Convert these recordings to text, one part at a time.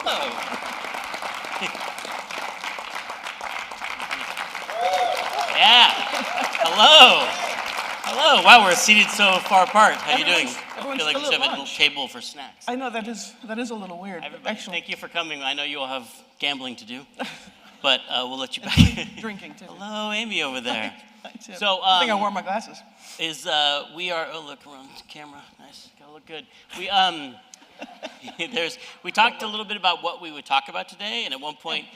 Yeah. Hello. Hello. Wow, we're seated so far apart. How are you doing? I feel like you should have a little table for snacks. I know that is a little weird. Everybody, actually, thank you for coming. I know you all have gambling to do, but we'll let you back. Drinking too. Hello, Amy over there. So I think I wore my glasses. We are? Oh, look around the camera. Nice. Gotta look good. We talked a little bit about what we would talk about today, and at one point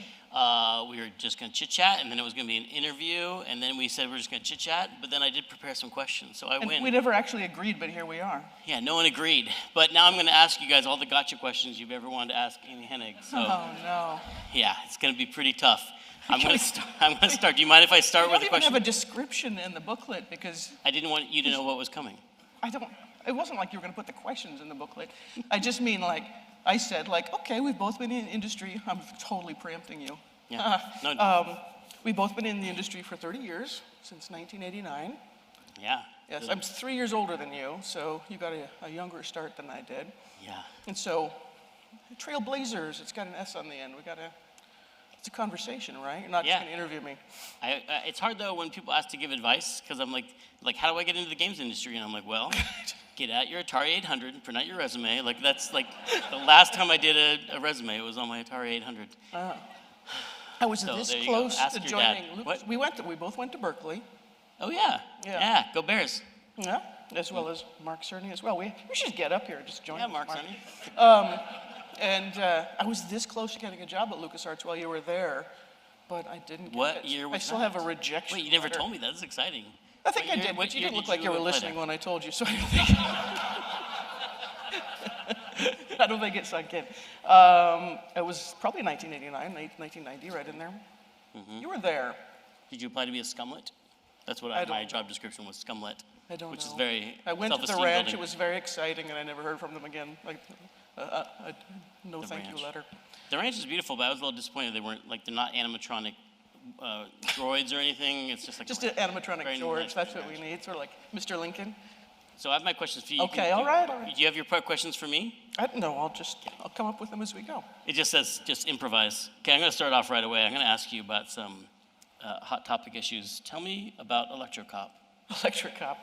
we were just going to chit-chat, and then it was going to be an interview, and then we said we're just going to chit-chat, but then I did prepare some questions, so I win. We never actually agreed, but here we are. Yeah, no one agreed. But now I'm going to ask you guys all the gotcha questions you've ever wanted to ask Amy Hennig. So, oh, no. Yeah, it's going to be pretty tough. I'm going to start. Do you mind if I start with a question? You don't even have a description in the booklet because... I didn't want you to know what was coming. It wasn't like you were going to put the questions in the booklet. I just mean I said okay, we've both been in the industry. I'm totally preempting you. Yeah. We've both been in the industry for 30 years, since 1989. Yeah. Yes, I'm 3 years older than you, so you got a younger start than I did. Yeah. And so, Trailblazers, it's got an S on the end. It's a conversation, right? You're not just going to interview me. It's hard, though, when people ask to give advice, because I'm like, how do I get into the games industry? And I'm like, well, get out your Atari 800 and print out your resume. That's the last time I did a resume, it was on my Atari 800. I was this close to joining Lucas. What? We both went to Berkeley. Oh, yeah. Yeah, go Bears. Yeah, as well as Mark Cerny as well. We should get up here, just join. Yeah, Mark Cerny. And I was this close to getting a job at LucasArts while you were there, but I didn't get it. What year was that? I still have a rejection Wait, you never letter. told me that. That's exciting. I think I did, but you didn't look like you were listening when I told you, so I don't think it sunk in. It was probably 1989, 1990, right in there. Mm-hmm. You were there. Did you apply to be a scumlet? That's what my job description was, scumlet. I don't know. Which is very I went to the ranch. building. It was very exciting, and I never heard from them again. No thank you letter. The ranch is beautiful, but I was a little disappointed they weren't they're not animatronic droids or anything. It's just an animatronic George. That's what we need. Sort of like Mr. Lincoln. So I have my questions for you. Okay, all right. Do you have your questions for me? No, I'll come up with them as we go. It just says just improvise. Okay, I'm going to start off right away. I'm going to ask you about some hot topic issues. Tell me about ElectroCop. ElectroCop.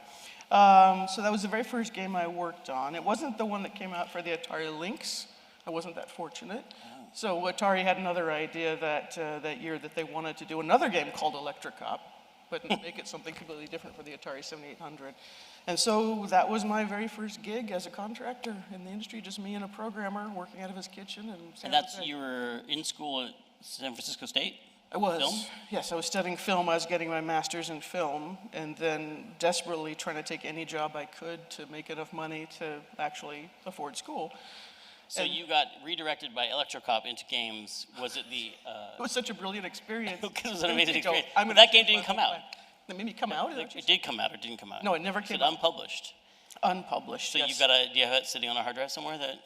So that was the very first game I worked on. It wasn't the one that came out for the Atari Lynx. I wasn't that fortunate. Oh. So Atari had another idea that year that they wanted to do another game called ElectroCop, but make it something completely different for the Atari 7800. And so that was my very first gig as a contractor in the industry, just me and a programmer working out of his kitchen in San Jose. You were in school at San Francisco State? I was. Film? Yes, I was studying film. I was getting my master's in film, and then desperately trying to take any job I could to make enough money to actually afford school. So you got redirected by ElectroCop into games. Was it the... It was such a brilliant experience. It was an amazing experience. But that game didn't come out. It made me come out? It did come out or didn't come out? No, it never came out. Unpublished? Unpublished, so yes. Do you have it sitting on a hard drive somewhere that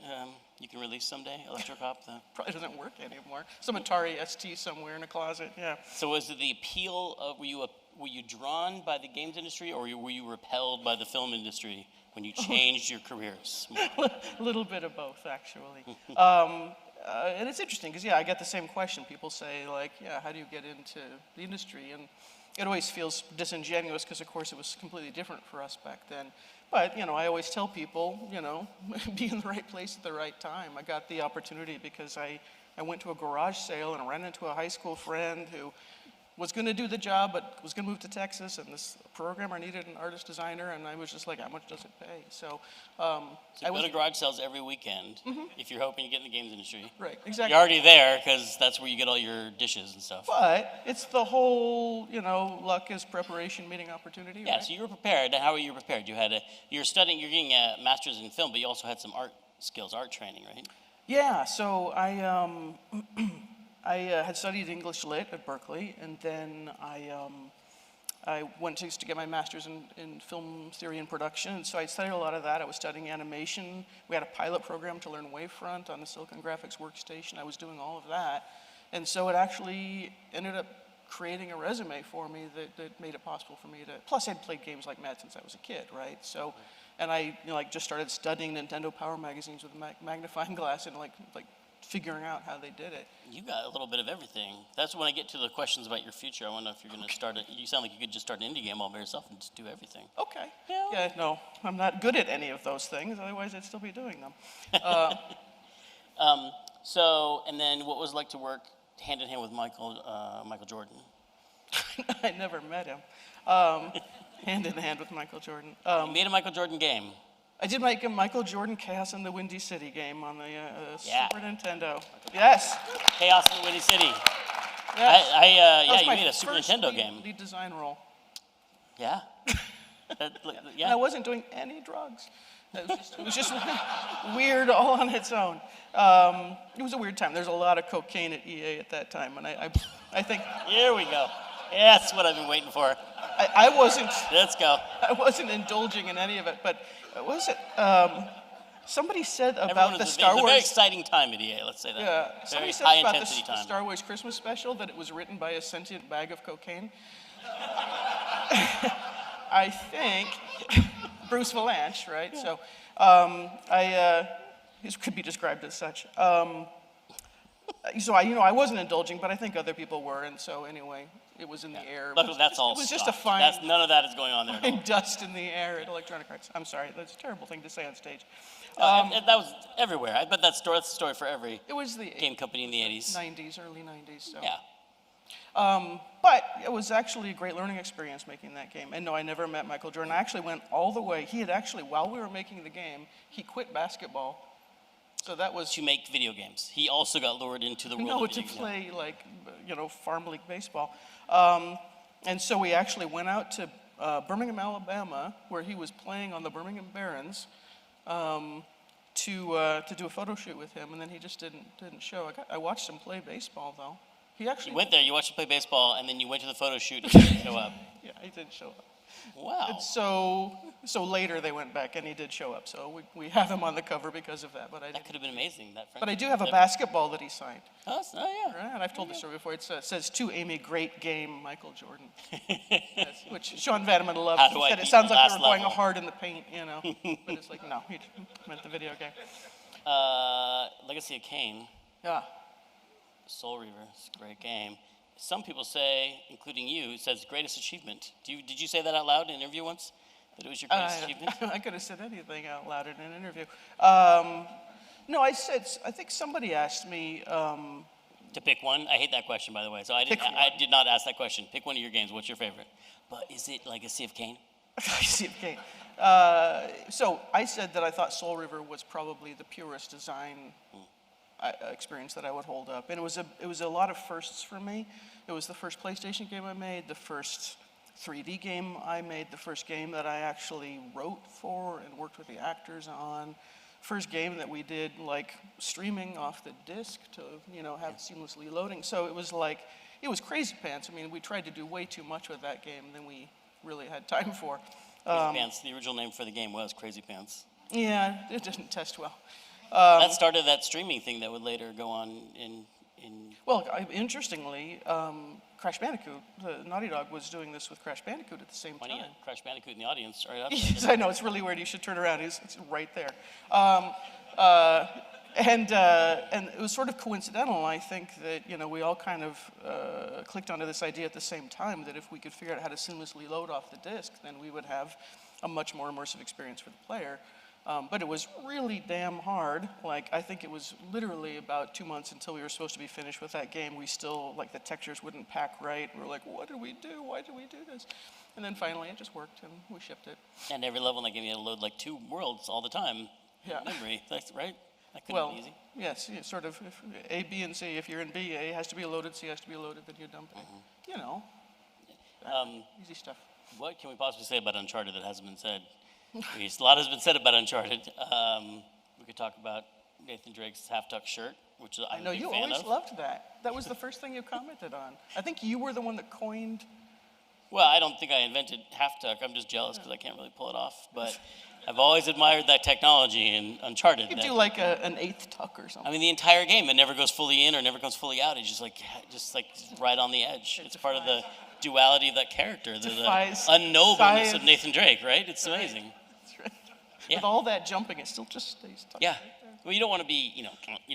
you can release someday, ElectroCop? Probably doesn't work anymore. Some Atari ST somewhere in a closet, yeah. So was it the appeal of, were you drawn by the games industry, or were you repelled by the film industry when you changed your careers? A little bit of both, actually. And it's interesting, because, I get the same question. People say, how do you get into the industry? And it always feels disingenuous, because, of course, it was completely different for us back then. But, I always tell people, be in the right place at the right time. I got the opportunity because I went to a garage sale and ran into a high school friend who was going to do the job, but was going to move to Texas, and this programmer needed an artist designer, and I was just like, how much does it pay? So you go to garage sales every weekend if you're hoping to get in the games industry. Right, exactly. You're already there, because that's where you get all your dishes and stuff. But it's the whole, luck is preparation meeting opportunity, Yeah, right? so you were prepared. How were you prepared? You're getting a master's in film, but you also had some art skills, art training, right? Yeah, so I had studied English Lit at Berkeley, and then I went to get my master's in film theory and production, and so I studied a lot of that. I was studying animation. We had a pilot program to learn Wavefront on the Silicon Graphics workstation. I was doing all of that, and so it actually ended up creating a resume for me that made it possible for me to, plus I'd played games like mad since I was a kid, right? So, and I just started studying Nintendo Power magazines with a magnifying glass in like figuring out how they did it. You got a little bit of everything. That's when I get to the questions about your future. I wonder if you're going to start it. You sound like you could just start an indie game all by yourself and just do everything. Okay. Yeah. Yeah, no, I'm not good at any of those things. Otherwise, I'd still be doing them. So, and then what was it like to work hand in hand with Michael Jordan? I never met him. Hand in hand with Michael Jordan. You made a Michael Jordan game. I did make a Michael Jordan Chaos in the Windy City game on the Yeah. Super Nintendo. Yes. Chaos in the Windy City. Yes. Yeah, That you was made a Super my Nintendo first game. lead design role. Yeah. And I Yeah. wasn't doing any drugs. It was just weird all on its own. It was a weird time. There's a lot of cocaine at EA at that time, and I think Here we go. Yeah, that's what I've been waiting for. I wasn't. Let's go. I wasn't indulging in any of it, but was it? Somebody said about the Star It's a very Wars. exciting time at EA, let's say that. Yeah, Very somebody said high about the intensity time. Star Wars Christmas special that it was written by a sentient bag of cocaine. I think Bruce Valanche, right? Yeah. So, this could be described as such. So I wasn't indulging, but I think other people were, and so anyway, it was in the air. Luckily, that's all It was just stopped. a fine. None of that is going on there at all. Fine dust in the air at Electronic Arts. I'm sorry, that's a terrible thing to say on stage. And that was everywhere. I bet that's the story for every It was the game company in the 80s. 90s, early 90s. So. Yeah. But it was actually a great learning experience making that game. And no, I never met Michael Jordan. I actually went all the way. He had actually, while we were making the game, he quit basketball. So that was To make video games. He also got lured into the world of to video games. play like, farm league baseball. And so we actually went out to Birmingham, Alabama, where he was playing on the Birmingham Barons, to do a photo shoot with him, and then he just didn't show. I watched him play baseball though. He actually You went there, you watched him play baseball, and then you went to the photo shoot and he didn't show up. Yeah, he didn't show up. Wow. And so later they went back and he did show up. So we have him on the cover because of that. That could have been amazing. But I do have a basketball that he signed. Oh, yeah. Right? And I've told the story before. It says to Amy, great game, Michael Jordan. Yes, which Sean Vanneman loved. How do He I said it beat sounds the like they last were going level? hard in the paint, But it's like, no, he meant the video game. Legacy of Kain, Yeah. Soul Reaver, it's a great game. Some people say, including you, it says greatest achievement. Did you say that out loud in an interview once? That it was your greatest achievement? I could have said anything out loud in an interview. No, I think somebody asked me, To pick one? I hate that question, by the way. So I did not ask that question. Pick one of your games. What's your favorite? But is it Legacy of Kain? Legacy of Kain. So I said that I thought Soul River was probably the purest design experience that I would hold up, and it was a lot of firsts for me. It was the first PlayStation game I made, the first 3D game I made, the first game that I actually wrote for and worked with the actors on, first game that we did like streaming off the disc to have seamlessly loading. So it was crazy pants. I mean, we tried to do way too much with that game than we really had time for. Crazy Pants, the original name for the game was Crazy Pants. Yeah, it didn't test well. That started that streaming thing that would later go on in Well, interestingly, Crash Bandicoot, Naughty Dog was doing this with Crash Bandicoot at the same time. Crash Bandicoot in the audience, right up Yes, I know, it's really weird. You should turn around. It's right there. And it was sort of coincidental, I think, that we all kind of clicked onto this idea at the same time, that if we could figure out how to seamlessly load off the disc, then we would have a much more immersive experience for the player. But it was really damn hard. Like, I think it was literally about 2 months until we were supposed to be finished with that game. We still, the textures wouldn't pack right. We were like, what did we do? Why did we do this? And then finally it just worked and we shipped it. And every level in that game you had to load 2 worlds all the time. Yeah. Memory, that's right? That couldn't be easy. Yes, sort of. If A, B, and C. If you're in B, A has to be loaded, C has to be loaded, then you dump it. Easy stuff. What can we possibly say about Uncharted that hasn't been said? A lot has been said about Uncharted. We could talk about Nathan Drake's half-tuck shirt, which I'm I know a big you fan always of. loved that. That was the first thing you commented on. I think you were the one that coined. Well, I don't think I invented half-tuck. I'm just jealous because I can't really pull it off. But I've always admired that technology in Uncharted. You could do an eighth tuck or something. I mean, the entire game, it never goes fully in or never goes fully out. It's just right on the edge. It's part of the duality of that character, the unknowableness of Nathan Drake, right? It's amazing. That's right. Yeah. With all that jumping, it still just stays tucked. Yeah. Right there. Well, you don't want to be, you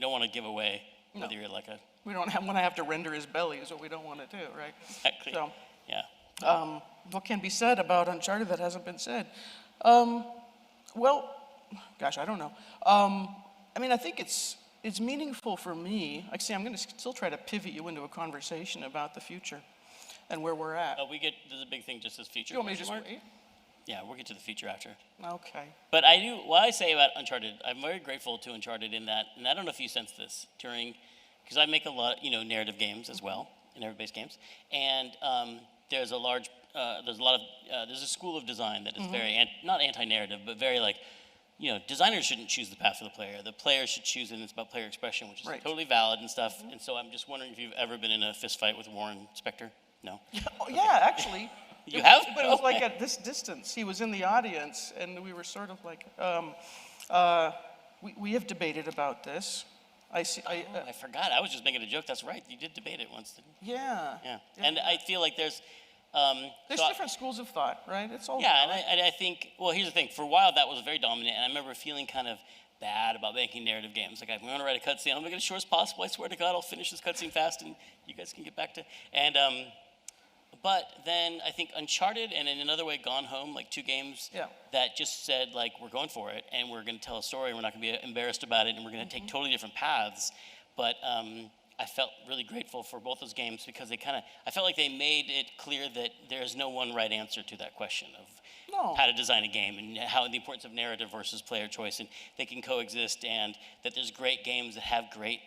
don't want to give away whether you're like a. We don't want to have to render his belly is what we don't want to do, right? Exactly. So, yeah. what can be said about Uncharted that hasn't been said? Well, gosh, I don't know. I mean, I think it's meaningful for me. Like, see, I'm going to still try to pivot you into a conversation about the future and where we're at. There's a big thing just as future. You want me to just wait? Yeah, we'll get to the future after. Okay. But what I say about Uncharted, I'm very grateful to Uncharted in that, and I don't know if you sensed this because I make a lot, narrative games as well, narrative-based games, and there's a school of design that is very, not anti-narrative, but very like, designers shouldn't choose the path for the player. The player should choose it, and it's about player expression, which is totally valid and stuff. And so I'm just wondering if you've ever been in a fist fight with Warren Spector? No? Yeah, actually. You have? But it was like at this distance. He was in the audience, and we were sort of like, we have debated about this. I forgot. I was just making a joke. That's right. You did debate it once, didn't you? Yeah. Yeah. And I feel like there's different schools of thought, right? It's all and I think, well, here's the thing. For a while, that was very dominant, and I remember feeling kind of bad about making narrative games. Like, I'm going to write a cutscene. I'm going to make it as short as possible. I swear to God, I'll finish this cutscene fast, and you guys can get back to. And but then I think Uncharted and in another way Gone Home, like two games that just said like we're going for it and we're going to tell a story and we're not going to be embarrassed about it and we're going to take totally different paths. But I felt really grateful for both those games because I felt like they made it clear that there's no one right answer to that question of how to design a game and how the importance of narrative versus player choice, and they can coexist, and that there's great games that have great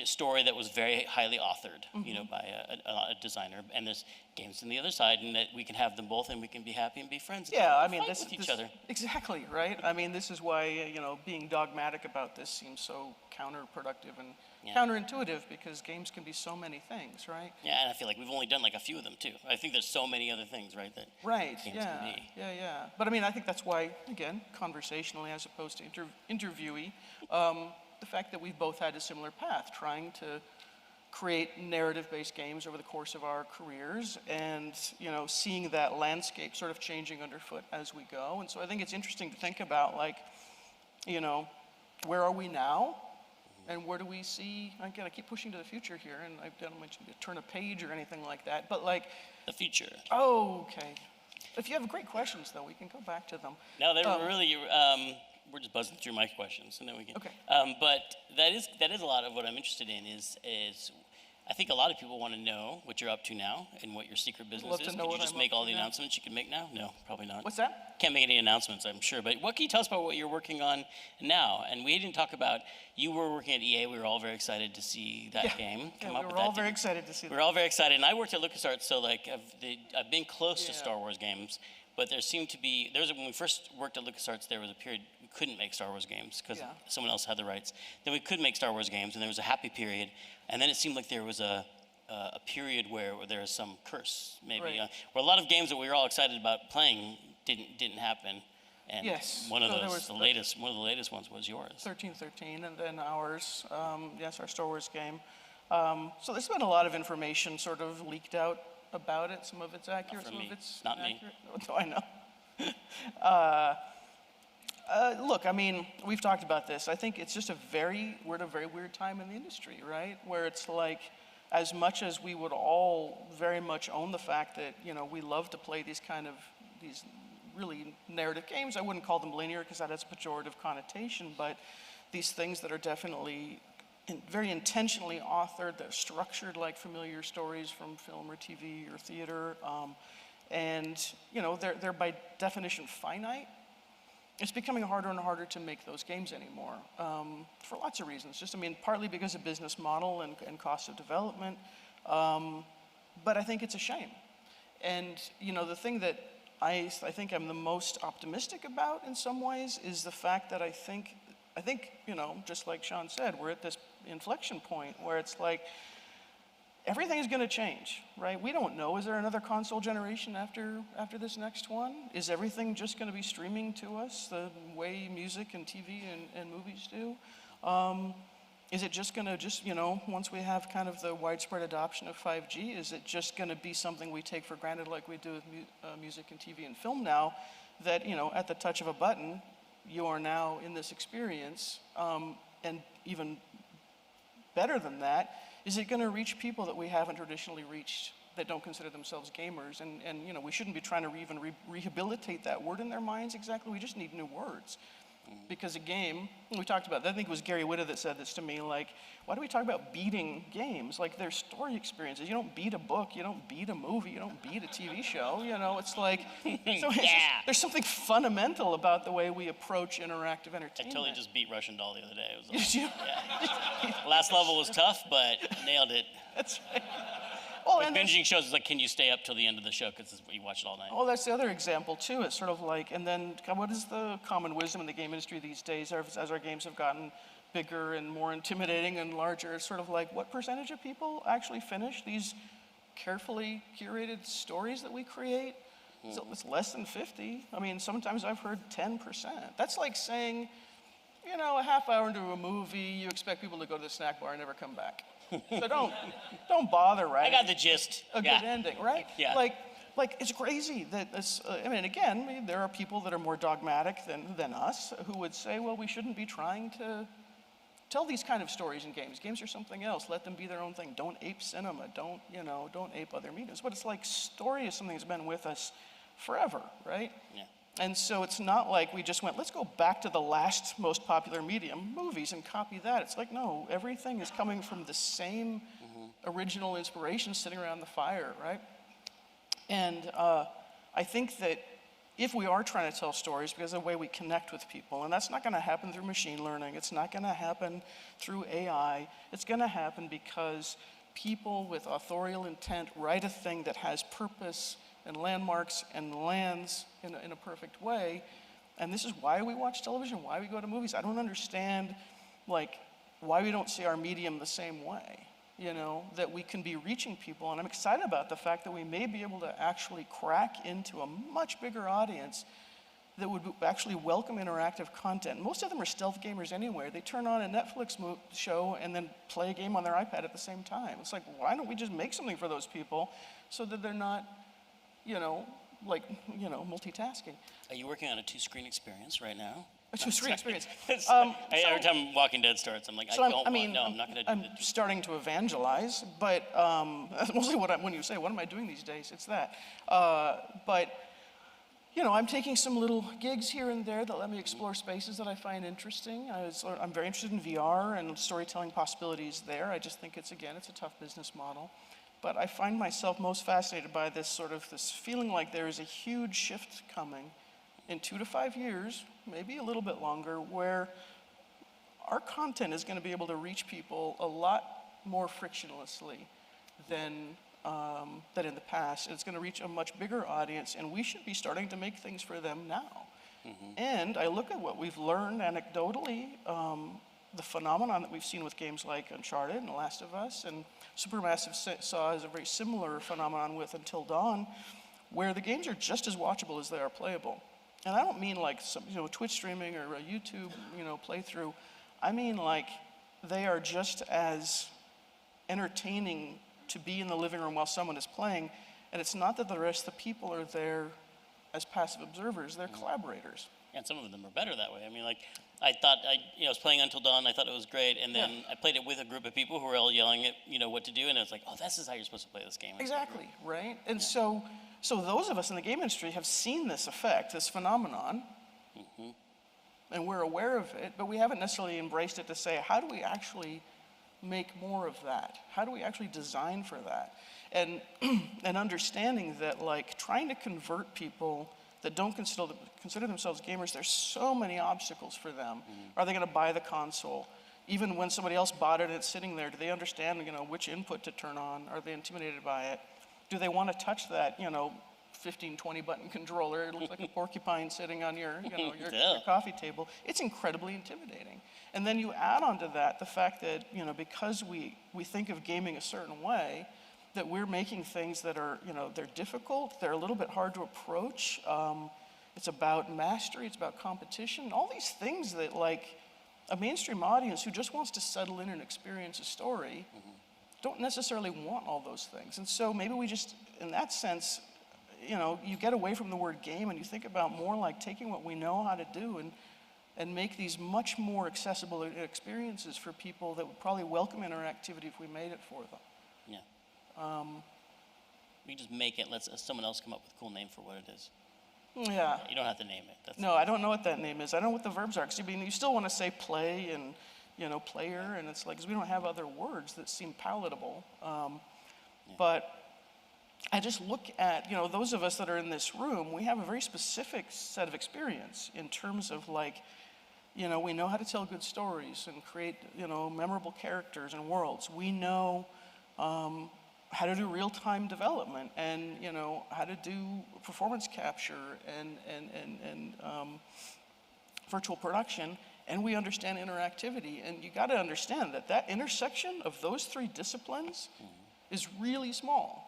story that was very highly authored, by a designer, and there's games on the other side, and that we can have them both, and we can be happy and be friends. Yeah, I mean, with each other. Exactly, right? I mean, this is why being dogmatic about this seems so counterproductive and counterintuitive, because games can be so many things, right? Yeah, and I feel like we've only done like a few of them too. I think there's so many other things, right? That games can be. Yeah. But I mean, I think that's why, again, conversationally as opposed to interviewee. The fact that we've both had a similar path, trying to create narrative-based games over the course of our careers, and seeing that landscape sort of changing underfoot as we go. And so I think it's interesting to think about, like, where are we now, and where do we see? Again, I keep pushing to the future here, and I don't mention to turn a page or anything like that, but like the future. Oh, okay. If you have great questions, though, we can go back to them. No, they were really. We're just buzzing through my questions, and then we can. Okay. But that is a lot of what I'm interested in. Is I think a lot of people want to know what you're up to now and what your secret business Love is. to know Could you what just I'm make up all to the now. announcements you can make now? No, probably not. What's that? Can't make any announcements, I'm sure. But what can you tell us about what you're working on now? And we didn't talk about, you were working at EA. We were all very excited to see that game come up. We were all very excited to see that. We were all very excited. And I worked at LucasArts, so like I've been close to Star Wars games. But there seemed to be, when we first worked at LucasArts, there was a period we couldn't make Star Wars games because someone else had the rights. Then we could make Star Wars games, and there was a happy period. And then it seemed like there was a period where there was some curse, maybe, where a lot of games that we were all excited about playing didn't happen. And one of the latest ones was yours. 1313, and then ours, our Star Wars game. So there's been a lot of information sort of leaked out about it. Some of it's accurate, some of it's not inaccurate. me. Oh, I know. Look, I mean, we've talked about this. I think it's just we're at a very weird time in the industry, right? Where it's like, as much as we would all very much own the fact that, we love to play these really narrative games. I wouldn't call them linear because that has a pejorative connotation, but these things that are definitely very intentionally authored, they're structured like familiar stories from film or TV or theater, and they're by definition finite. It's becoming harder and harder to make those games anymore, for lots of reasons. Partly because of business model and cost of development, but I think it's a shame. And the thing that I think I'm the most optimistic about in some ways is the fact that I think, just like Sean said, we're at this inflection point where it's like everything is going to change, right? We don't know. Is there another console generation after this next one? Is everything just going to be streaming to us the way music and TV and movies do? Is it just going to once we have kind of the widespread adoption of 5G, is it just going to be something we take for granted like we do with music and TV and film now, that, at the touch of a button, you are now in this experience, and even better than that, is it going to reach people that we haven't traditionally reached that don't consider themselves gamers? And you know, we shouldn't be trying to even rehabilitate that word in their minds exactly. We just need new words. Because a game, we talked about, I think it was Gary Whitta that said this to me, like, why do we talk about beating games? Like, they're story experiences. You don't beat a book, you don't beat a movie, you don't beat a TV show, you know, it's like, so there's something fundamental about the way we approach interactive entertainment. I totally just beat Russian Doll the other day. It was like, Last level was tough, but nailed it. That's right. Well, With binging shows, it's like, can you stay up till the end of the show because you watch it all night? Well, that's the other example too. It's sort of like, and then what is the common wisdom in the game industry these days as our games have gotten bigger and more intimidating and larger? It's sort of like, what percentage of people actually finish these carefully curated stories that we create? So it's less than 50. I mean, sometimes I've heard 10%. That's like saying, you know, a half hour into a movie, you expect people to go to the snack bar and never come back. So don't bother writing. I got the gist. A good ending, right? Yeah. Like it's crazy that this. I mean, again, there are people that are more dogmatic than us who would say, well, we shouldn't be trying to tell these kind of stories in games. Games are something else. Let them be their own thing. Don't ape cinema. Don't ape other mediums. But it's like story is something that's been with us forever, right? Yeah. And so it's not like we just went, let's go back to the last most popular medium, movies, and copy that. It's like, no, everything is coming from the same original inspiration sitting around the fire, right? And I think that if we are trying to tell stories, because of the way we connect with people, and that's not going to happen through machine learning, it's not going to happen through AI, it's going to happen because people with authorial intent write a thing that has purpose and landmarks and lands in a perfect way. And this is why we watch television, why we go to movies. I don't understand, like, why we don't see our medium the same way, you know, that we can be reaching people. And I'm excited about the fact that we may be able to actually crack into a much bigger audience that would actually welcome interactive content. Most of them are stealth gamers anyway. They turn on a Netflix show and then play a game on their iPad at the same time. It's like, why don't we just make something for those people so that they're not, multitasking. Are you working on a two-screen experience right now? A two-screen experience. Every time Walking Dead starts, I'm like, I'm not going to do I'm starting to evangelize, but that's mostly when you say, what am I doing these days? It's that. But, I'm taking some little gigs here and there that let me explore spaces that I find interesting. I'm very interested in VR and storytelling possibilities there. I just think it's a tough business model. But I find myself most fascinated by this feeling like there is a huge shift coming in 2 to 5 years, maybe a little bit longer, where our content is going to be able to reach people a lot more frictionlessly than in the past. It's going to reach a much bigger audience, and we should be starting to make things for them now. And I look at what we've learned anecdotally, the phenomenon that we've seen with games like Uncharted and The Last of Us, and Supermassive Saw is a very similar phenomenon with Until Dawn, where the games are just as watchable as they are playable. And I don't mean like some, Twitch streaming or a YouTube, playthrough. I mean like they are just as entertaining to be in the living room while someone is playing. And it's not that the rest of the people are there as passive observers, they're collaborators. And some of them are better that way. I mean, like, I thought I was playing Until Dawn. I thought it was great, and then I played it with a group of people who were all yelling at what to do, and I was like, oh, this is how you're supposed to play this game. Exactly, right? And so those of us in the game industry have seen this effect, this phenomenon, and we're aware of it, but we haven't necessarily embraced it to say, how do we actually make more of that? How do we actually design for that? And understanding that, like, trying to convert people that don't consider themselves gamers, there's so many obstacles for them. Are they going to buy the console? Even when somebody else bought it and it's sitting there, do they understand, which input to turn on? Are they intimidated by it? Do they want to touch that, 15, 20 button controller? It looks like a porcupine sitting on your coffee table. It's incredibly intimidating. And then you add onto that the fact that, because we think of gaming a certain way, that we're making things that are, they're difficult, they're a little bit hard to approach. It's about mastery, it's about competition, all these things that, like, a mainstream audience who just wants to settle in and experience a story don't necessarily want all those things. And so maybe we just, in that sense, you get away from the word game and you think about more like taking what we know how to do and and make these much more accessible experiences for people that would probably welcome interactivity if we made it for them. Yeah. We just make it, let someone else come up with a cool name for what it is. Yeah. You don't have to name it. No, I don't know what that name is. I don't know what the verbs are, because you still want to say play and, player, and it's like, because we don't have other words that seem palatable. But I just look at, those of us that are in this room, we have a very specific set of experience in terms of we know how to tell good stories and create, memorable characters and worlds. We know how to do real-time development and, how to do performance capture and virtual production, and we understand interactivity. And you got to understand that intersection of those three disciplines is really small.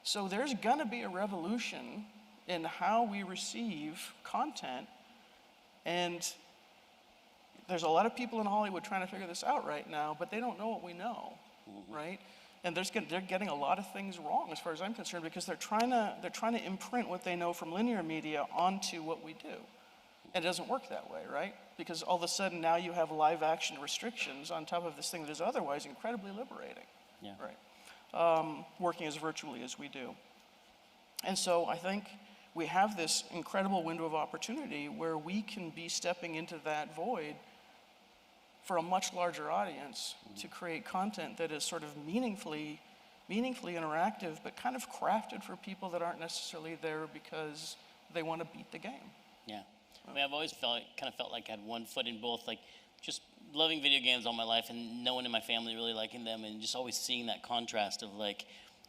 So there's gonna be a revolution in how we receive content, and there's a lot of people in Hollywood trying to figure this out right now, but they don't know what we know, right? And they're getting a lot of things wrong as far as I'm concerned, because they're trying to imprint what they know from linear media onto what we do. And it doesn't work that way, right? Because all of a sudden now you have live action restrictions on top of this thing that is otherwise incredibly liberating, right? Working as virtually as we do. And so I think we have this incredible window of opportunity where we can be stepping into that void for a much larger audience to create content that is sort of meaningfully interactive, but kind of crafted for people that aren't necessarily there because they want to beat the game. Yeah. I mean, I've always felt like I had one foot in both, like just loving video games all my life and no one in my family really liking them, and just always seeing that contrast of like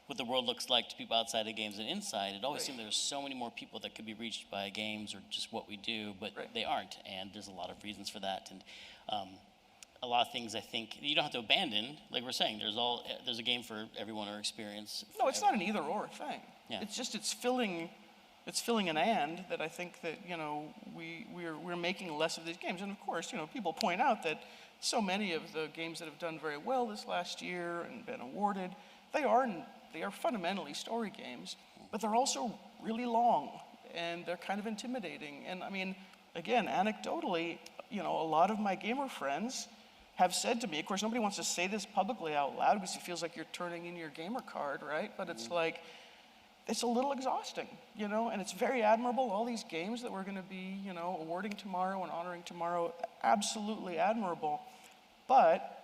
what the world looks like to people outside of games and inside. It always seemed there's so many more people that could be reached by games or just what we do, but they aren't, and there's a lot of reasons for that. And a lot of things I think you don't have to abandon. Like we're saying, there's a game for everyone or experience. No, it's not an either or thing. Yeah. It's just it's filling an and that I think that we're making less of these games. And of course, people point out that so many of the games that have done very well this last year and been awarded, they are fundamentally story games, but they're also really long and they're kind of intimidating. And I mean, again, anecdotally, a lot of my gamer friends have said to me, of course, nobody wants to say this publicly out loud because it feels like you're turning in your gamer card, right? But it's like, it's a little exhausting, and it's very admirable. All these games that we're going to be, awarding tomorrow and honoring tomorrow, absolutely admirable. But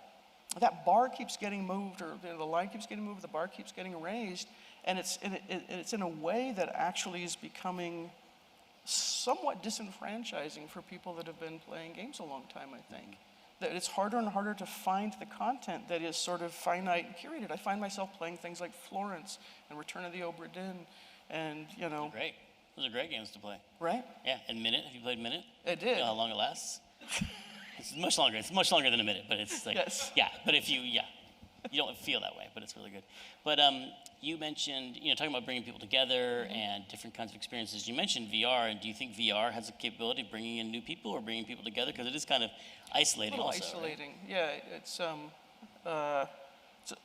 that bar keeps getting moved, or the line keeps getting moved, the bar keeps getting raised, and it's in a way that actually is becoming somewhat disenfranchising for people that have been playing games a long time, I think. That it's harder and harder to find the content that is sort of finite and curated. I find myself playing things like Florence and Return of the Obra Dinn, and They're great. Those are great games to play. Right? Yeah, and Minute. Have you played Minute? I did. You know how long it lasts? It's much longer. It's much longer than a minute, but it's like But if you don't feel that way, but it's really good. But you mentioned talking about bringing people together and different kinds of experiences. You mentioned VR, and do you think VR has the capability of bringing in new people or bringing people together? Because it is kind of isolating. Isolating. Right? Yeah,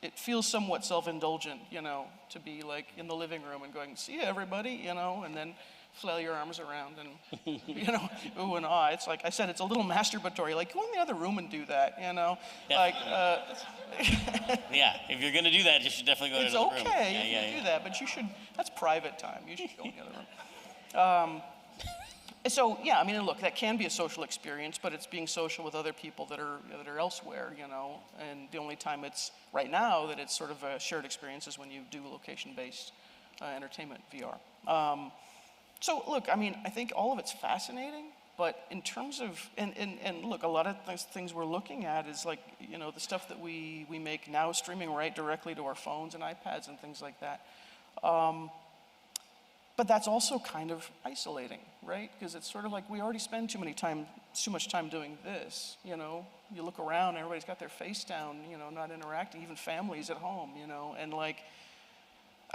it feels somewhat self-indulgent, to be like in the living room and going, "See ya, everybody," and then flail your arms around and, ooh and ah. It's like I said, it's a little masturbatory. Like, go in the other room and do that, Yeah. Like, yeah, if you're going to do that, you should definitely go to the other room. It's okay if you do that, but you should, that's private time. You should go in the other room. So, yeah, I mean, look, that can be a social experience, but it's being social with other people that are elsewhere, and the only time it's, right now, that it's sort of a shared experience is when you do location-based entertainment VR. So look, I mean, I think all of it's fascinating, but in terms of, and look, a lot of things we're looking at is like, the stuff that we make now streaming right directly to our phones and iPads and things like that. But that's also kind of isolating, right? Because it's sort of like we already spend too much time doing this, You look around, everybody's got their face down, not interacting, even families at home, and like,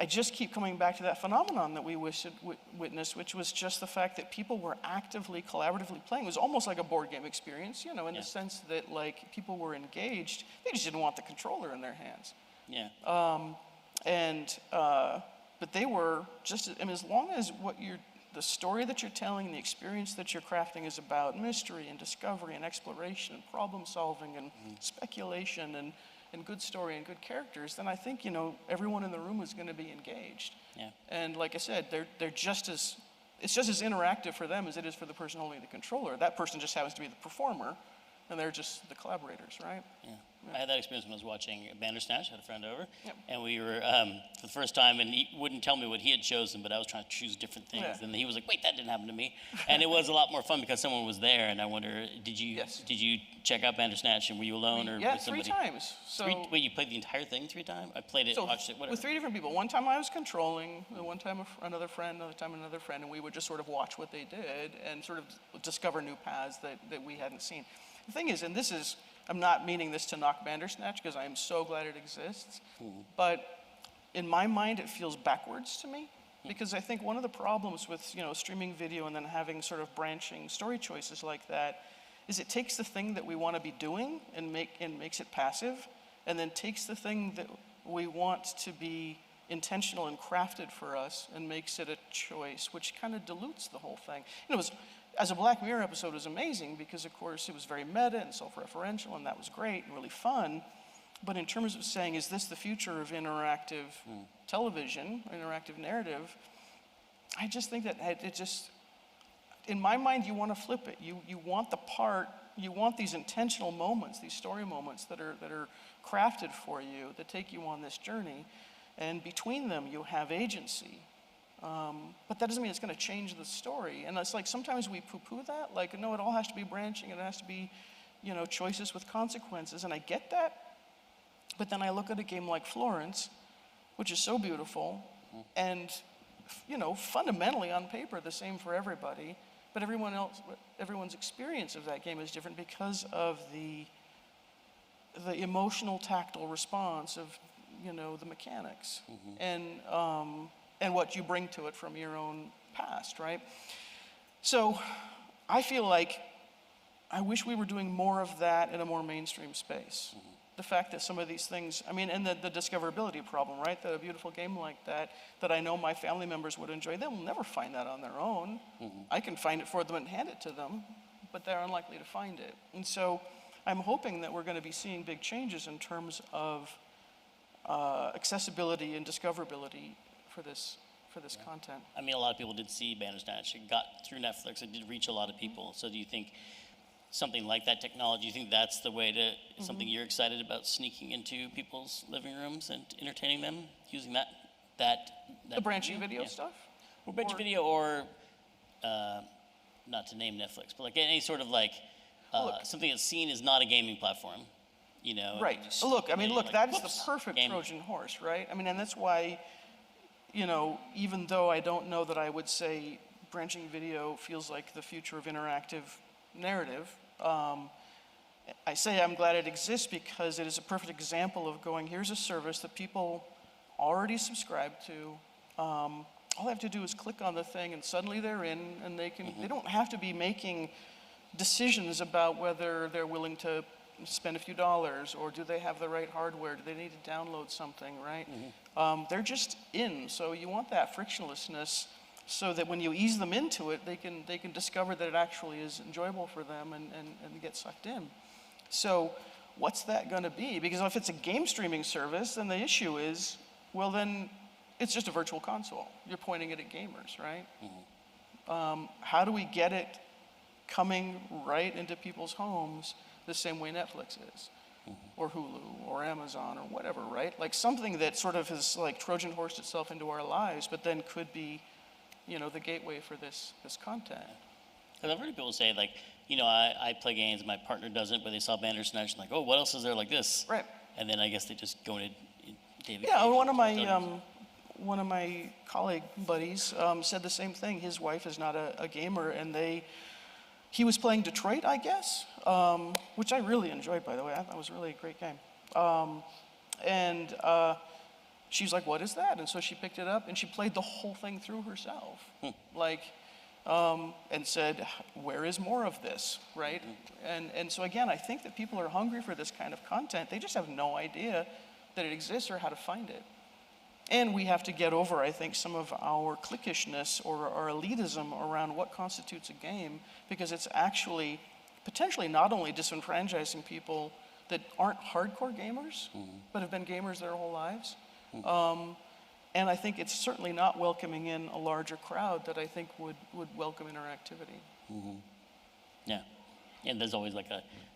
I just keep coming back to that phenomenon that we witnessed, which was just the fact that people were actively, collaboratively playing. It was almost like a board game experience, in the sense that like people were engaged. They just didn't want the controller in their hands. Yeah. But they were just, I mean, as long as the story that you're telling, the experience that you're crafting is about mystery and discovery and exploration and problem solving and speculation and good story and good characters, then I think, everyone in the room is going to be engaged. Yeah. And like I said, they're just as, it's just as interactive for them as it is for the person holding the controller. That person just happens to be the performer, and they're just the collaborators, right? Yeah. I had that experience when I was watching Bandersnatch. I had a friend over, Yep. and we were for the first time, and he wouldn't tell me what he had chosen, but I was trying to choose different things, Yeah. and he was like, "Wait, that didn't happen to me," and it was a lot more fun because someone was there. And I wonder, did you Yes. check out Bandersnatch, and were you alone or Yeah, with somebody? 3 times. So, Wait, you played the entire thing 3 times? I played it, so watched it, whatever. with 3 different people. One time I was controlling, and one time another friend, another time another friend, and we would just sort of watch what they did and sort of discover new paths that we hadn't seen. The thing is, and this is, I'm not meaning this to knock Bandersnatch because I am so glad it exists, but in my mind it feels backwards to me because I think one of the problems with streaming video and then having sort of branching story choices like that is it takes the thing that we want to be doing and makes it passive, and then takes the thing that we want to be intentional and crafted for us and makes it a choice, which kind of dilutes the whole thing. As a Black Mirror episode, it was amazing because, of course, it was very meta and self-referential, and that was great and really fun. But in terms of saying, is this the future of interactive television, interactive narrative, I just think that it just, in my mind, you want to flip it. You want these intentional moments, these story moments that are crafted for you, that take you on this journey. And between them, you have agency. But that doesn't mean it's going to change the story. And it's like sometimes we poo-poo that. Like, no, it all has to be branching. It has to be, choices with consequences. And I get that. But then I look at a game like Florence, which is so beautiful, and, fundamentally on paper the same for everybody. But everyone's experience of that game is different because of the emotional, tactile response of, the mechanics. And what you bring to it from your own past, right? So I feel like I wish we were doing more of that in a more mainstream space. The fact that some of these things, and the discoverability problem, right? That a beautiful game like that I know my family members would enjoy, they'll never find that on their own. I can find it for them and hand it to them, but they're unlikely to find it. And so I'm hoping that we're going to be seeing big changes in terms of accessibility and discoverability for this content. I mean, a lot of people did see Bandersnatch. It got through Netflix. It did reach a lot of people. So do you think something like that technology, do you think that's the way to, something you're excited about sneaking into people's living rooms and entertaining them, using that The branching video stuff? Or branching video or, not to name Netflix, but like any sort of something that's seen as not a gaming platform, Right. just, Look, like, that is the whoops, perfect gaming. Trojan horse, right? And that's why, even though I don't know that I would say branching video feels like the future of interactive narrative, I say I'm glad it exists because it is a perfect example of going, here's a service that people already subscribe to. All they have to do is click on the thing and suddenly they're in, and they don't have to be making decisions about whether they're willing to spend a few dollars, or do they have the right hardware, do they need to download something, right? They're just in, so you want that frictionlessness so that when you ease them into it, they can discover that it actually is enjoyable for them and get sucked in. So what's that going to be? Because if it's a game streaming service, then the issue is, well, then it's just a virtual console. You're pointing it at gamers, right? How do we get it coming right into people's homes the same way Netflix is, or Hulu, or Amazon, or whatever, right? Like something that sort of has like Trojan horsed itself into our lives, but then could be, the gateway for this content. Because I've heard people say, I play games, my partner doesn't, but they saw Bandersnatch and oh, what else is there like this? Right. And then I guess they just go into David. Yeah, one of my colleague buddies said the same thing. His wife is not a gamer, and he was playing Detroit, I guess, which I really enjoyed, by the way. I thought it was really a great game. And she was like, what is that? And so she picked it up, and she played the whole thing through herself. And said, where is more of this, right? And so again, I think that people are hungry for this kind of content. They just have no idea that it exists or how to find it. And we have to get over, I think, some of our cliquishness or our elitism around what constitutes a game, because it's actually potentially not only disenfranchising people that aren't hardcore gamers, but have been gamers their whole lives. And I think it's certainly not welcoming in a larger crowd that I think would welcome interactivity. Yeah. And there's always like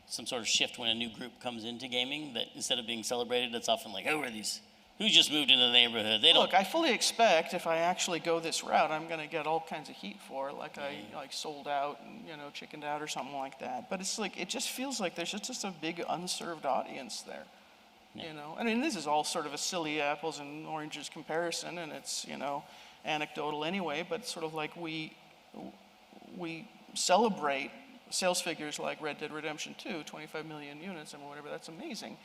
some sort of shift when a new group comes into gaming, that instead of being celebrated, it's often like, who are these? Who just moved into the neighborhood? They don't. Look, I fully expect if I actually go this route, I'm going to get all kinds of heat for it, like I sold out and, chickened out or something like that. But it's like, it just feels like there's just a big unserved audience there. I mean, this is all sort of a silly apples and oranges comparison, and it's, anecdotal anyway, but it's sort of like we celebrate sales figures like Red Dead Redemption 2, 25 million units and whatever, that's amazing.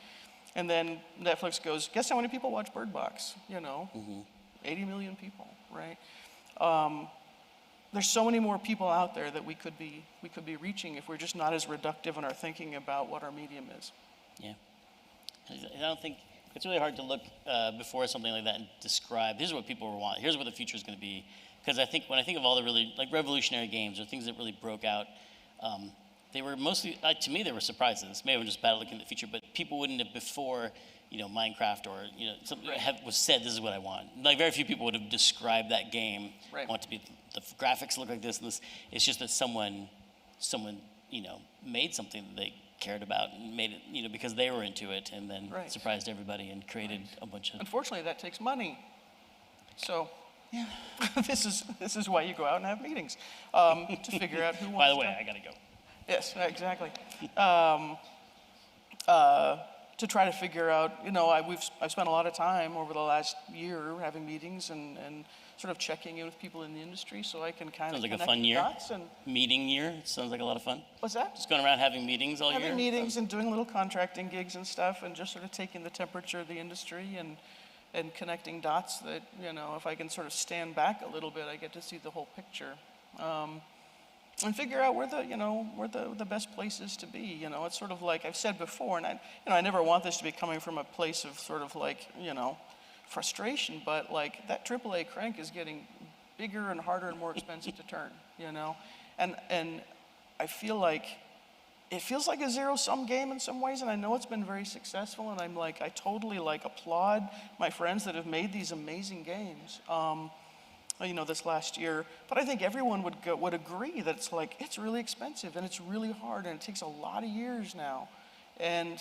And then Netflix goes, guess how many people watch Bird Box? 80 million people, right? There's so many more people out there that we could be reaching if we're just not as reductive in our thinking about what our medium is. Yeah. I don't think, it's really hard to look before something like that and describe, here's what people want, here's what the future is going to be. Because I think, when I think of all the really, like, revolutionary games or things that really broke out, they were mostly, to me, they were surprises. Maybe I'm just bad at looking at the future, but people wouldn't have before, Minecraft or, something was said, this is what I want. Like, very few people would have described that game. Right. I want to be, the graphics look like this and this. It's just that someone, made something that they cared about and made it, because they were into it, and then surprised everybody and created a bunch of. Unfortunately, that takes money. So, yeah, this is why you go out and have meetings to figure out who wants. By the way, I gotta go. Yes, exactly. To try to figure out, I've spent a lot of time over the last year having meetings and sort of checking in with people in the industry, so I can kind of sounds like a connect fun the year. dots. And Meeting year. It sounds like a lot of fun. what's that? Just going around having meetings all year. Having meetings and doing little contracting gigs and stuff, and just sort of taking the temperature of the industry and connecting dots that, if I can sort of stand back a little bit, I get to see the whole picture. And figure out where the best place is to be. It's sort of like I've said before, and I never want this to be coming from a place of sort of like, frustration, but like that AAA crank is getting bigger and harder and more expensive to turn, and I feel like it feels like a zero-sum game in some ways, and I know it's been very successful, and I totally applaud my friends that have made these amazing games. This last year, but I think everyone would agree that it's really expensive and it's really hard and it takes a lot of years now, and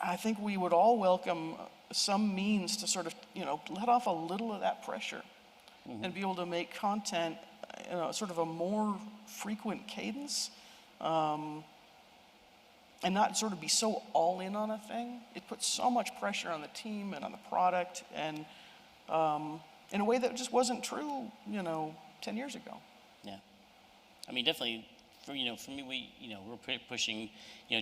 I think we would all welcome some means to sort of let off a little of that pressure and be able to make content sort of a more frequent cadence, and not sort of be so all in on a thing. It puts so much pressure on the team and on the product, and in a way that just wasn't true, 10 years ago. Yeah, I mean, definitely. For me, we're pushing,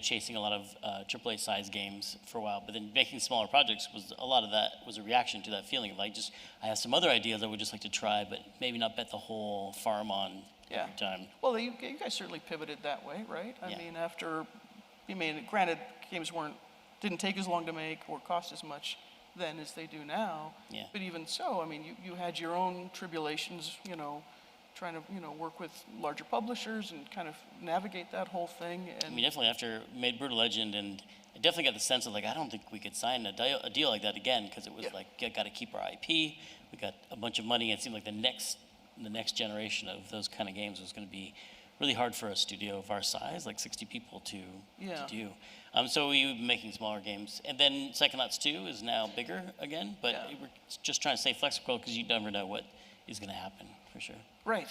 chasing a lot of AAA size games for a while, but then making smaller projects a lot of that was a reaction to that feeling of I have some other ideas I would just like to try, but maybe not bet the whole farm on every time. Well, you guys certainly pivoted that way, right? I mean, granted, games didn't take as long to make or cost as much then as they do now. Yeah. But even so, I mean, you had your own tribulations, trying to work with larger publishers and kind of navigate that whole thing. And I mean, definitely after made Brutal Legend, and I definitely got the sense of I don't think we could sign a deal like that again, because it was got to keep our IP. We got a bunch of money, and it seemed like the next generation of those kind of games was going to be really hard for a studio of our size, like 60 people to do. So we were making smaller games, and then Psychonauts 2 is now bigger again, but we're just trying to stay flexible because you never know what is going to happen, for sure. Right.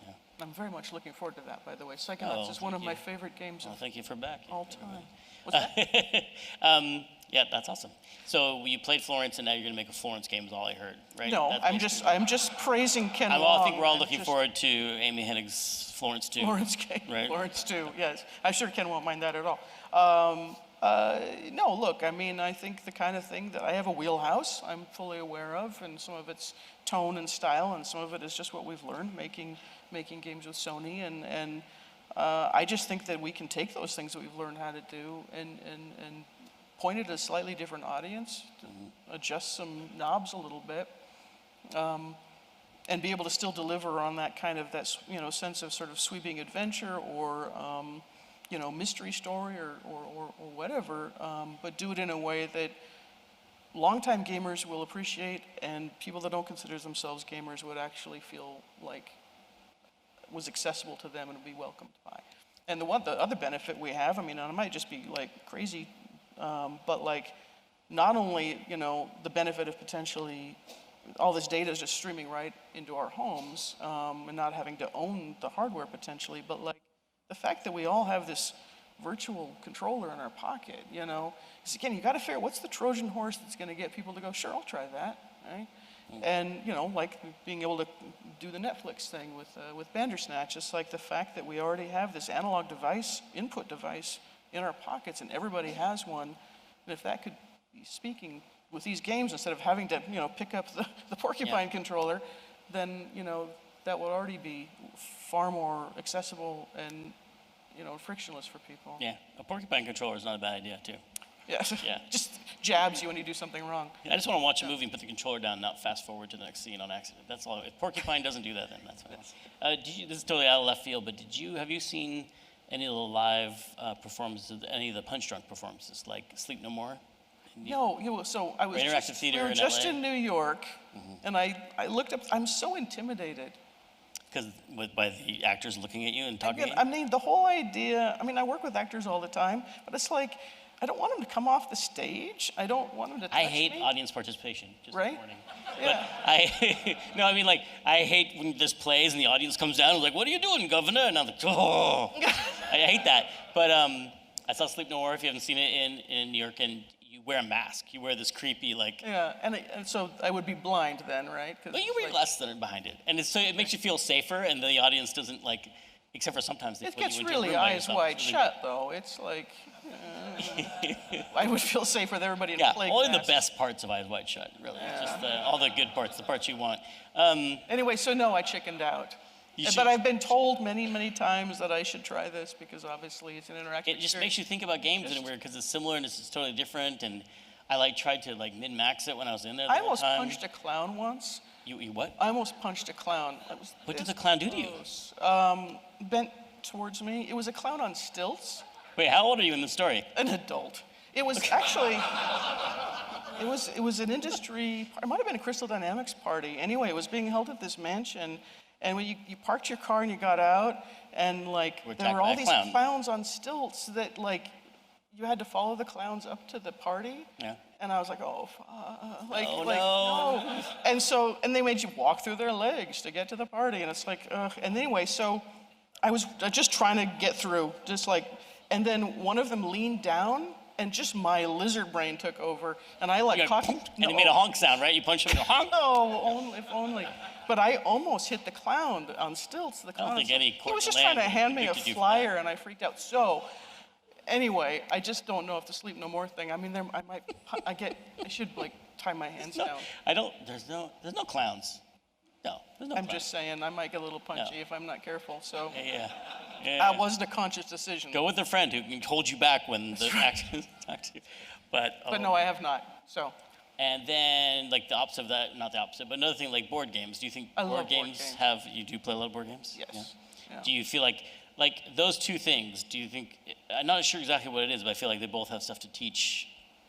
Yeah. I'm very much looking forward to that, by the way. Psychonauts is one of my favorite games of thank you for back. all time. What's that? Yeah, that's awesome. So you played Florence, and now you're going to make a Florence game, is all I heard, right? No, I'm just praising Ken Long. I think we're all looking forward to Amy Hennig's Florence 2. Florence game, right? Florence 2, yes. I'm sure Ken won't mind that at all. No, look, I mean, I think the kind of thing that I have a wheelhouse I'm fully aware of, and some of it's tone and style, and some of it is just what we've learned making games with Sony, and I just think that we can take those things that we've learned how to do and point it at a slightly different audience, adjust some knobs a little bit, and be able to still deliver on that kind of sense of sort of sweeping adventure or mystery story or whatever, but do it in a way that longtime gamers will appreciate and people that don't consider themselves gamers would actually feel like was accessible to them and would be welcomed by. And the other benefit we have, I mean, and I might just be like crazy, but like not only, the benefit of potentially all this data is just streaming right into our homes and not having to own the hardware potentially, but like the fact that we all have this virtual controller in our pocket, because again, you got to figure what's the Trojan horse that's going to get people to go, sure, I'll try that, right? And like being able to do the Netflix thing with Bandersnatch, it's like the fact that we already have this analog device, input device in our pockets, and everybody has one. And if that could be speaking with these games instead of having to pick up the porcupine controller, then that would already be far more accessible and frictionless for people. Yeah, a porcupine controller is not a bad idea too. Yes. Yeah. Just jabs you when you do something wrong. I just want to watch a movie and put the controller down, not fast forward to the next scene on accident. That's all. If Porcupine doesn't do that, then that's fine. This is totally out of left field, but have you seen any of the live performances, any of the Punch Drunk performances, like Sleep No More? No, so I was Interactive Theater we were in just LA? in New York, and I looked up. I'm so intimidated. Because by the actors looking at you and talking Again, at you? I mean, the whole idea. I mean, I work with actors all the time, but it's like I don't want them to come off the stage. I don't want them to touch I hate me. audience participation. Just Right? warning. Yeah. But I hate when this plays and the audience comes down and is like, "What are you doing, Governor?" And I'm like, "Oh," I hate that. But I saw Sleep No More. If you haven't seen it in New York, and you wear a mask, you wear this creepy like. Yeah, and so I would be blind then, right? But you read less than behind it, and so it makes you feel safer, and the audience doesn't like, except for sometimes they It put you gets into a really room by eyes yourself. wide It's really shut, though. It's like I would feel safe with everybody in Yeah, plague only the masks. best parts of Eyes Wide Shut, really. Just all the good parts, the parts you want. Anyway, so no, I chickened out. You should- But I've been told many, many times that I should try this because obviously it's an interactive It just experience. makes you think about games in a weird, because it's similar and it's totally different. And I tried to min-max it when I was in there. I almost punched a clown once. You what? I almost punched a clown. What did the clown do to you? Bent towards me. It was a clown on stilts, Wait, how old are you in the story? an adult. It was actually, it was an industry, it might have been a Crystal Dynamics party. Anyway, it was being held at this mansion. And when you parked your car and you got out, and there were all these clowns on stilts that you had to follow the clowns up to the party. Yeah. And I was like, oh, fuck. No. And they made you walk through their legs to get to the party. And it's like, ugh. And anyway, so I was just trying to get through, and then one of them leaned down and just my lizard brain took over. And I caught him. And it made a honk sound, right? You punched him and honk. No, if only. But I almost hit the clown on stilts. The clown. don't think any He court was in just the trying land to hand me a convicted you for flyer, and I freaked out. So, anyway, I just don't know if the Sleep No More thing. I mean, I should tie my hands down. There's no clowns. No, there's no I'm clowns. just saying, I might get a little punchy if I'm not careful. So Yeah. that wasn't a conscious decision. Go with a friend who can hold you back when the actors talk to you. But no, I have not. So. And then the opposite of that, not the opposite, but another thing board games. Do you think I love board games you do play a lot of board games? Yes. Yeah. Do you feel like those two things, do you think, I'm not sure exactly what it is, but I feel like they both have stuff to teach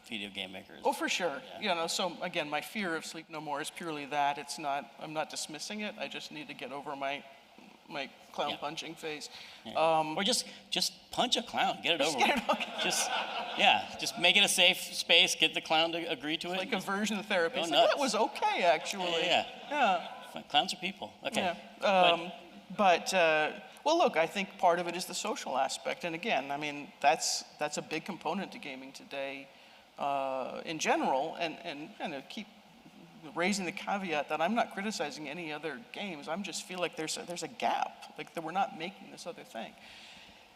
video game makers. Oh, for sure. So again, my fear of Sleep No More is purely that. I'm not dismissing it. I just need to get over my clown punching phase. Yeah. Or just punch a clown, get it over with. Just make it a safe space, get the clown to agree to it. Like aversion therapy. Go That was okay, actually. Yeah. Clowns are people. Okay. Yeah. Well, look, I think part of it is the social aspect. And again, I mean, that's a big component to gaming today in general. And kind of keep raising the caveat that I'm not criticizing any other games. I just feel like there's a gap, that we're not making this other thing.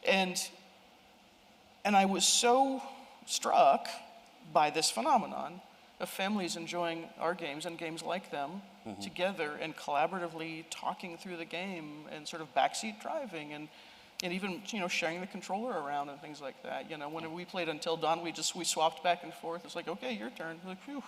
And I was so struck by this phenomenon of families enjoying our games and games like them together and collaboratively talking through the game and sort of backseat driving. And and even, sharing the controller around and things like that. When we played Until Dawn, we swapped back and forth. It's like, okay, your turn. Like, phew.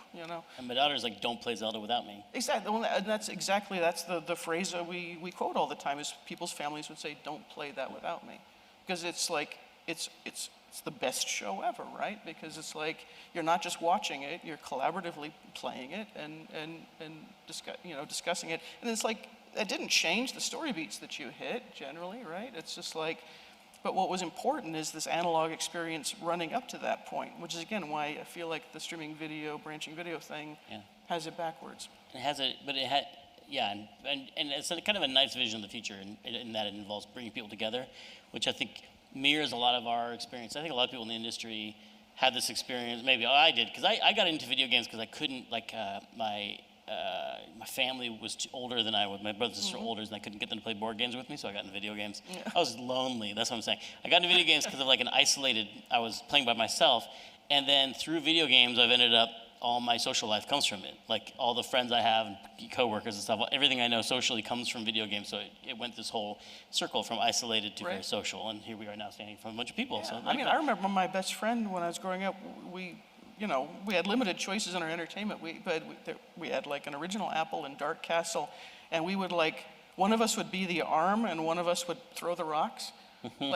And my daughter's like, don't play Zelda without me. Exactly, well, and that's the phrase that we quote all the time is people's families would say, don't play that without me. Because it's like, it's the best show ever, right? Because it's like, you're not just watching it, you're collaboratively playing it and discussing it. And it's like, that didn't change the story beats that you hit generally, right? It's just like, but what was important is this analog experience running up to that point, which is again why I feel like the streaming video, branching video thing has it backwards. It has it, but it had, yeah, and it's kind of a nice vision of the future in that it involves bringing people together, which I think mirrors a lot of our experience. I think a lot of people in the industry had this experience, maybe I did, because I got into video games because I couldn't, my family was older than I was. My brothers and sisters were older, and I couldn't get them to play board games with me, so I got into video games. Yeah. I was lonely, that's what I'm saying. I got into video games because of I was playing by myself, and then through video games, I've ended up, all my social life comes from it. Like all the friends I have, and coworkers and stuff, everything I know socially comes from video games, so it went this whole circle from isolated to very social, and here we are now standing in front of a bunch of people. Yeah. So I remember my best friend when I was growing up, we had limited choices in our entertainment. We had like an original Apple and Dark Castle, and we would one of us would be the arm and one of us would throw the rocks.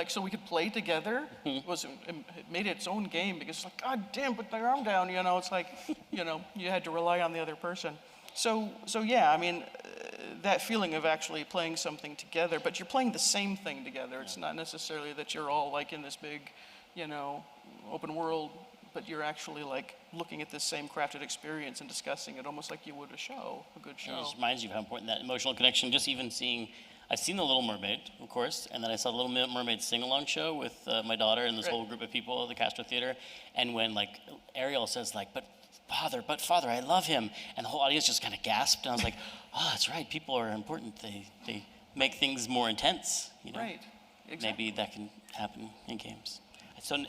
So we could play together. It made its own game because it's like, God damn, put the arm down, it's like, you had to rely on the other person. So yeah, that feeling of actually playing something together, but you're playing the same thing together. It's not necessarily that you're all like in this big, open world, but you're actually like looking at this same crafted experience and discussing it almost like you would a good show. It just reminds you of how important that emotional connection, just even I've seen The Little Mermaid, of course, and then I saw The Little Mermaid sing-along show with my daughter and this whole group of people at the Castro Theater, and when Ariel says but father, I love him, and the whole audience just kind of gasped, and I was like, oh, that's right, people are important, they make things more intense, Right, exactly. Maybe that can happen in games. So,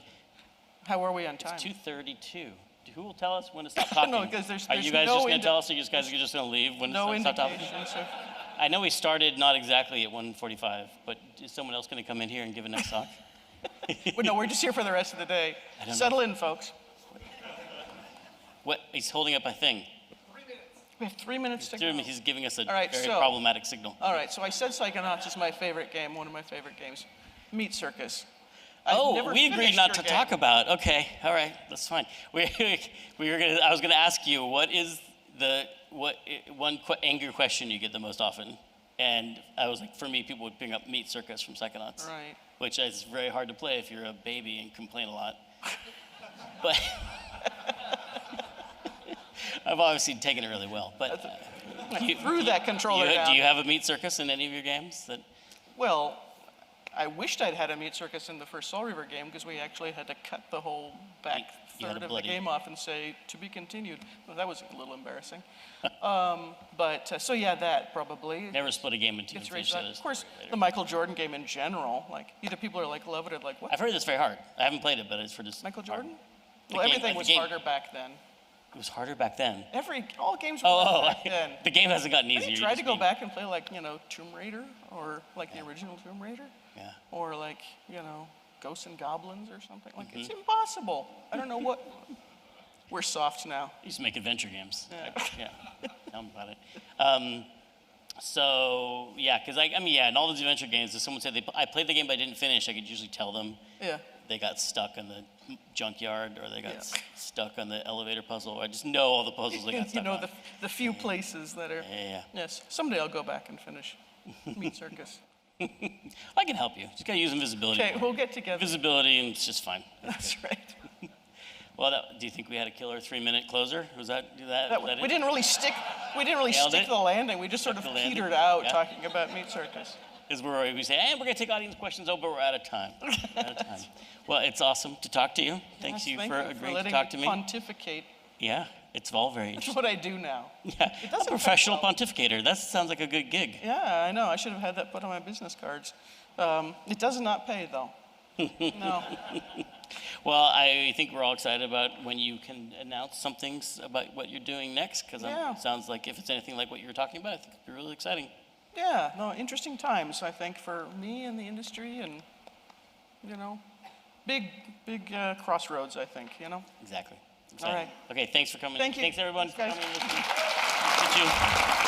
how are we on time? It's 2:32. Who will tell us when to stop talking? No, because there's are you guys just going to tell us, or you guys are just going to leave when no to stop talking? indication, I know we started not exactly at 1:45, but is someone else going to come in here and give a next talk? Well, no, we're just here for the rest of the day. Settle in, folks. What? He's holding up a thing. 3 minutes. We have 3 minutes to go. He's giving us a very problematic signal. All right, so I said Psychonauts is my favorite game, one of my favorite games. Meet Circus. We agreed not to talk about. Okay, all right, that's fine. I was gonna ask you, what is one angry question you get the most often? And I was like, for me, people would bring up Meet Circus from Psychonauts, right? Which is very hard to play if you're a baby and complain a lot. But I've obviously taken it really well. But I threw that controller down. Do you have a Meet Circus in any of your games? Well, I wished I'd had a Meet Circus in the first Soul Reaver game because we actually had to cut the whole back third of the game off and say, to be continued. Well, that was a little embarrassing. So yeah, that probably. Never split a game in two. Of course, the Michael Jordan game in general, either people are love it or what? I've heard it's very hard. I haven't played it, but it's for just Michael Jordan? Well, everything was harder back then. It was harder back then. All games were harder back then. The game hasn't gotten easier. Have you tried to go back and play Tomb Raider or the original Tomb Raider? Yeah. Or Ghosts and Goblins or something. It's impossible. I don't know what. We're soft now. I used to make adventure games. Yeah. Tell me about it. So yeah, because in all those adventure games, if someone said I played the game but I didn't finish, I could usually tell them. Yeah. They got stuck in the junkyard, or they got stuck on the elevator puzzle. I just know all the puzzles they got stuck on. the few places that are. Yeah. Yes. Someday I'll go back and finish Meet Circus. I can help you. Just gotta use invisibility. Okay, we'll get together. Visibility, and it's just fine. That's right. Well, do you think we had a killer 3-minute closer? Was that we didn't really stick. We didn't really stick to the landing. We just sort of petered out talking about Meet Circus. Is where we say, hey, we're gonna take audience questions, but we're out of time. Well, it's awesome to talk to you. Thank you for agreeing to talk to me. Pontificate. Yeah, it's all very interesting. That's what I do now. Yeah, a professional pontificator. That sounds like a good gig. Yeah, I know. I should have had that put on my business cards. It does not pay, though. No. Well, I think we're all excited about when you can announce some things about what you're doing next, because it sounds like if it's anything like what you were talking about, I think it'd be really exciting. Yeah, no, interesting times, I think, for me and the industry, and you know, big crossroads, I think, you know? Exactly. All right. Okay, thanks for coming. Thank you. Thanks everyone Thanks, for guys. coming and listening. Good you.